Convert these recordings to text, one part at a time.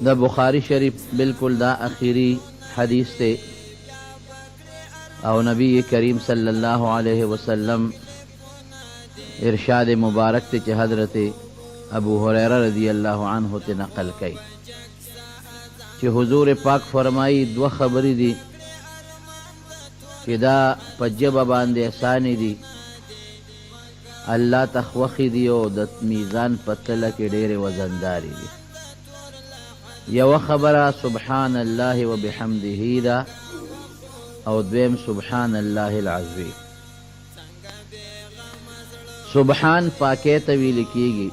دا بخاری شریف بالکل دا اخیری حدیث تے او نبی کریم صلی اللہ علیہ وسلم ارشاد مبارک تے چہ حضرت ابو ہریرہ رضی اللہ عنہ تے نقل کئی چہ حضور پاک فرمائی دو خبری دی چہ دا پجب باندے احسانی دی اللہ تخوخی دی او دا میزان پتلہ کے ڈیر وزنداری دی. یو خبرہ سبحان اللہ و بحمدہ دا او دویم سبحان اللہ العظیم. سبحان پاکے طویل کیگی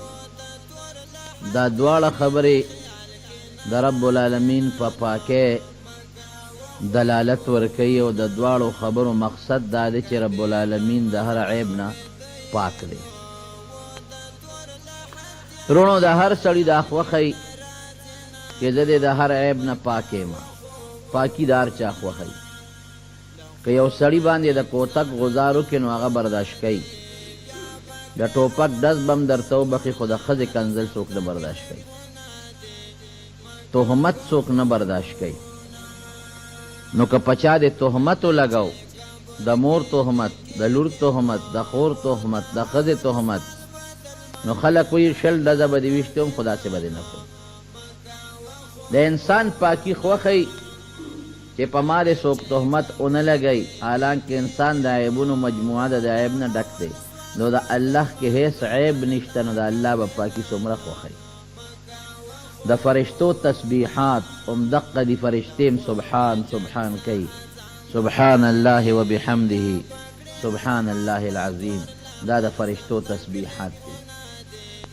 دا دوال خبری دا رب العالمین پا پاکے دلالت ورکی او دا دوالو خبرو مقصد دا دے چی رب العالمین دا ہر عیبنا پاک دے. رونو دا ہر سڑی دا خوخی کہ دے دا ہر عیبنا پاکے ما پاکی دار چا خوخی کہ یو سڑی باندے دا کوتک غزارو کنو آغا برداشت کئی دا ٹوپک دس بم در تو بخی خدا خز کنزل سوک نہ برداشت کئی تہمت سوک نہ برداشت کئی نو کہ پچا دے تہمتو لگاو دا مور تہمت دا لور تہمت دا خور تہمت دا خز تہمت نو خلق کوئی شل ڈزا بدی وشتوں خدا سے بدی نکو. دا انسان پاکی خوخی کہ پمارے سوک تہمت اون لگئی حالانکہ انسان دا عیبونو مجموعہ دا عیب نہ ڈک دے نو دا اللہ کے حیث عیب نشتا نو دا اللہ با پاکی سمرہ خوخی. دا فرشتو تسبیحات امدق دی فرشتیم سبحان سبحان کئی سبحان اللہ و بحمدہ سبحان اللہ العظیم دا دا فرشتو تسبیحات دی.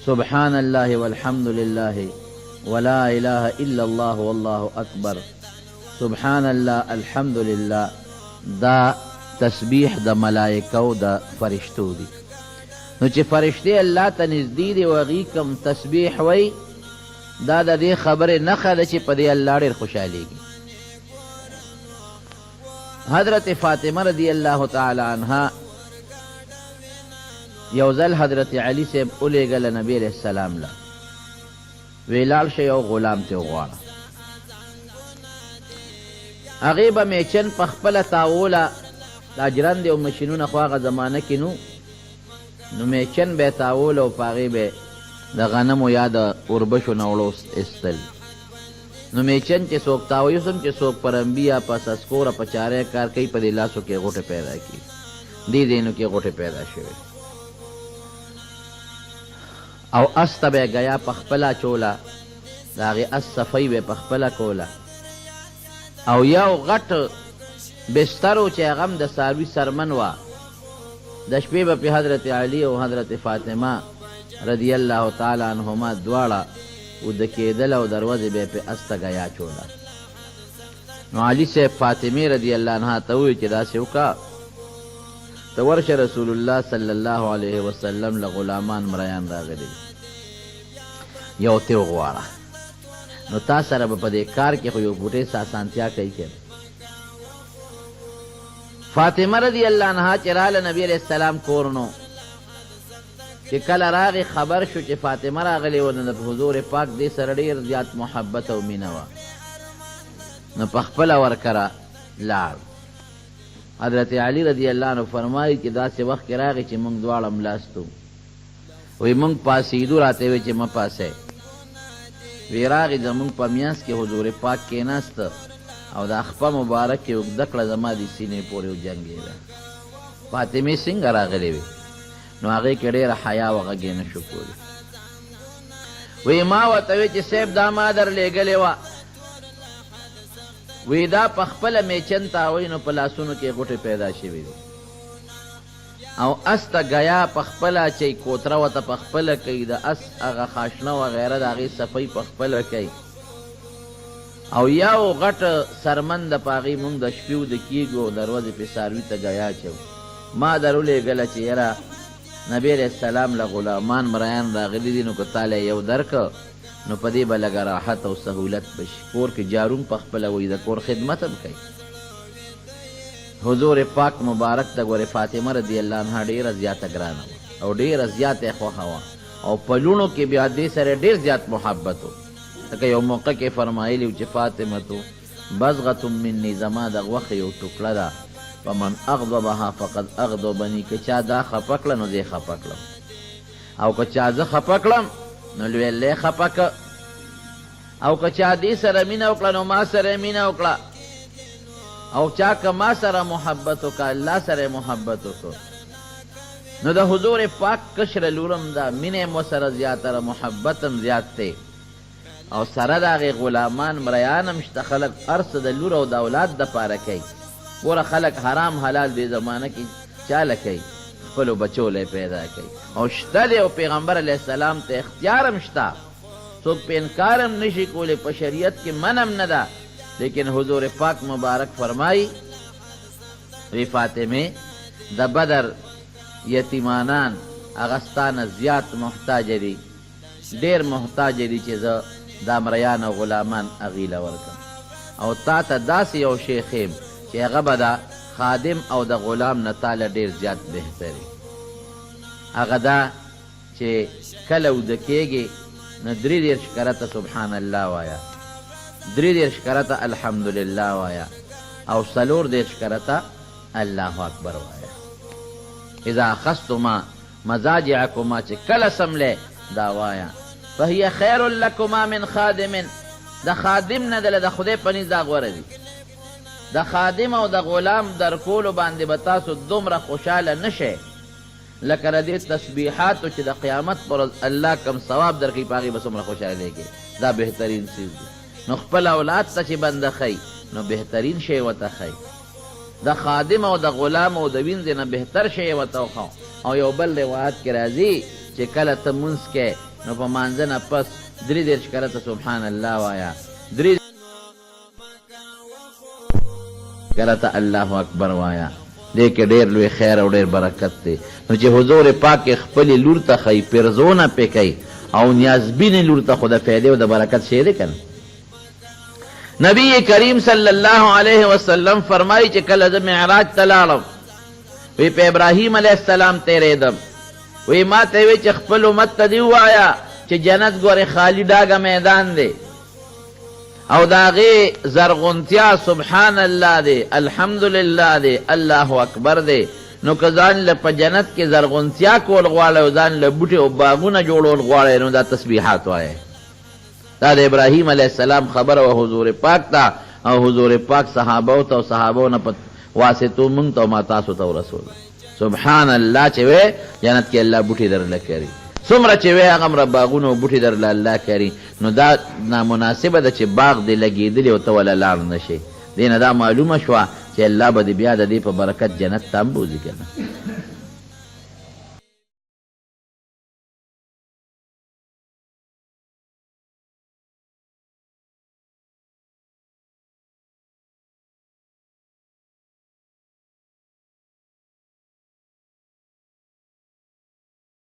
سبحان اللہ والحمد للہ ولا الہ الا اللہ واللہ اکبر سبحان اللہ الحمدللہ دا تسبیح دا ملائکو دا فرشتو دی. نو چی فرشتے اللہ تا نزدی دی وغیکم تسبیح وی دا دا دی خبر نخل چی پا دی اللہ دیر خوشحالی گی. حضرت فاطمہ رضی اللہ تعالی عنہ یوزل حضرت علی سے اولے گل نبی علیہ السلام لا ویلال شیو غلام تے غوانا اغیبا میچن پخپل تاولا دا جران دے و مشینون خواغ زمانہ کنو نو میچن بے تاولا و پاغی بے دا غنم و یا دا اربشو نوڑو استل نو میچن چے سوک تاویسم چے سوک پرنبیا پس اسکورا پچارے کار کئی پا دیلاسو کے غوٹے پیدا کی دی دینو کے غوٹے پیدا شوئے او استا بے گیا پخپلا چولا داغی اس صفی بے پخپلا کولا او یو غٹ بسترو چے غم دا ساروی سرمن وا دشپی با پی حضرت علی و حضرت فاطمہ رضی اللہ تعالی عنہما دوارا او دکی دل و دروازی بے پی استا گیا چولا. نو علی سے فاطمی رضی اللہ عنہ توی چی دا سیوکا تورش رسول اللہ صلی اللہ علیہ وسلم لغلامان مریان را گلی یو تیو غوارا نو تا سر با دے کار کے خویو بوٹے ساسانتیا کئی کر. فاطمہ رضی اللہ عنہ چرال نبی علیہ السلام کورنو چی کل راغی خبر شو چی فاطمہ راغلی و ند حضور پاک دے سر دیر زیاد محبت و مینوا نو پخپل ورکرا لار. حضرت علی رضی اللہ عنہ فرمائی کہ دا سے وقت راغی چی منگ دوار املاستو وی منگ پاسیدو راتے ہوئے چی ما پاسے وی راغی دا منگ پا میانس کے حضور پاک کے ناست او دا اخپا مبارک کے اگدکل زما دی سینے پوری و جنگی دا. فاطمی سنگ راغلی وی نو آغی کے دیر حیاء و غگی نشو پوری وی ما و توی چی سیب دا مادر لے گلی وا وی دا پخپل میچن تاوی نو پلاسونو کے غوٹے پیدا شوی دی او استا گیا پخپلا چی کوترا و تا پخپل کئی دا اس اغا خاشنا و غیره دا غی صفی پخپل کئی او یاو غٹ سرمن دا پاغی مونگ دا شپیو دا کیگو دروازی پی ساروی تا گیا چو ما درو لے گلا چی یرا نبی علیہ السلام لغلامان مریان دا غلی دی نو کتالی یو درک نو پدی با لگا راحت و سہولت بش کور کی جارون پخپلا وی دا کور خدمتم کئی. حضور پاک مبارک دا گور فاطمہ رضی اللہ عنہ دیر زیادہ گرانا او دیر زیادہ خوخوا او پلونو کی بیا دے سر دیر زیادہ محبت ہو لکه یو موقع کې فرمایلی چې فاطمتو بزغة مني زما د غوښې یو ټوکړه ده فمن اغضبها فقد اغضبني که چا دا خفه کړه نو دی خفه کړم او که چا زه خفه کړم نو لویلی خفه که او که چا دې سره مینه وکړه نو ما سره مینه وکړه او چا که ما سره محبت وکړه الله سره محبت وکړه نو د حضور پاک کشر لورم دا مینه مو سره زیاتره محبتم زیات دی او سره د هغې غلامان مریان هم شته خلک هر څه د لور او د اولاد دپاره کوي ګوره خلک حرام حلال دې زمانه کې چاله کوي خپلو بچو لی پیدا کوي او شته دی او پیغمبر علیه السلام ته اختیار هم شته څوک په انکار هم نشي کولی په شریعت کې من هم نه ده لیکن حضور پاک مبارک فرمایي وی فاطمه د بدر یتیمانان هغه ستانه زیات محتاج دي ډېر محتاج دي چې زه دا مریان او غلامان هغې له ورکړم او تا ته داسې یو شی ښیم چې هغه به د خادم او د غلام نه تاله ډېر زیات بهتري هغه دا چې کله اوده کېږي نو 33 کرته سبحان الله وایا 33 کرته الحمدلله وایا او 34 کرته الله اکبر وایا اذا اخذتما مزاجعكما چې کله سملی دا وایا فهي خیر لکما من خادم د خادم نه دله د خدای په نزد دا غوره دي د خادم او د غلام در کولو باندې به تاسو دومره خوشحاله نشئ لکه د دې تسبیحاتو چې د قیامت پر ورځ الله کم ثواب درکوي په هغې به څومره خوشحالېږي دا بهترین څیز دی نو خپل اولاد ته چې بنده ښیي نو بهترین شی ورته ښیي د خادم او د غلام او د وینځې نه بهتر شی ورته وښو او یو بل روایت کې راځي چې کله ته مونځ کې نو په مانځه نه پس 33 کرته سبحان الله وایا 3 کرته الله اکبر وایا دې کې ډېر لوی خیر او ډېر برکت دی نو چې حضور پاک خپلې لور ته ښیي پرزونه پې کوي او نیازبینې لور ته خو د فایدې او د برکت شی دی که نبی کریم صلی الله علیه وسلم فرمایي چې کله زه معراج ته لاړم وی په ابراهیم علیه السلام تېرېدم وی ما ته وی چې خپل امت ته دې ووایه چې جنت ګورې خالی ډاګه میدان دی او د هغې زرغونتیا سبحان الله دی الحمدلله دی الله اکبر دی نو که ځان له په جنت کې زرغونتیا کول غواړئ او ځان له بوټي او باغونه جوړول غواړئ نو دا تسبیحات وایئ دا د ابراهیم علیه السلام خبره و حضور پاک ته او حضور پاک صحابو ته او صحابو نه په واسطو مونږ ته او ما تاسو ته ورسوله سبحان الله چې وی جنت کې الله بوټي درله کري څومره چې وی هغه باغونه او بوټي درله الله کري نو دا نامناسبه ده چې باغ دې لګېدلي او ته وله لاړ نه شي دې نه دا معلومه شوه چې الله به دې بیا د دې په برکت جنت ته هم بوځي که نه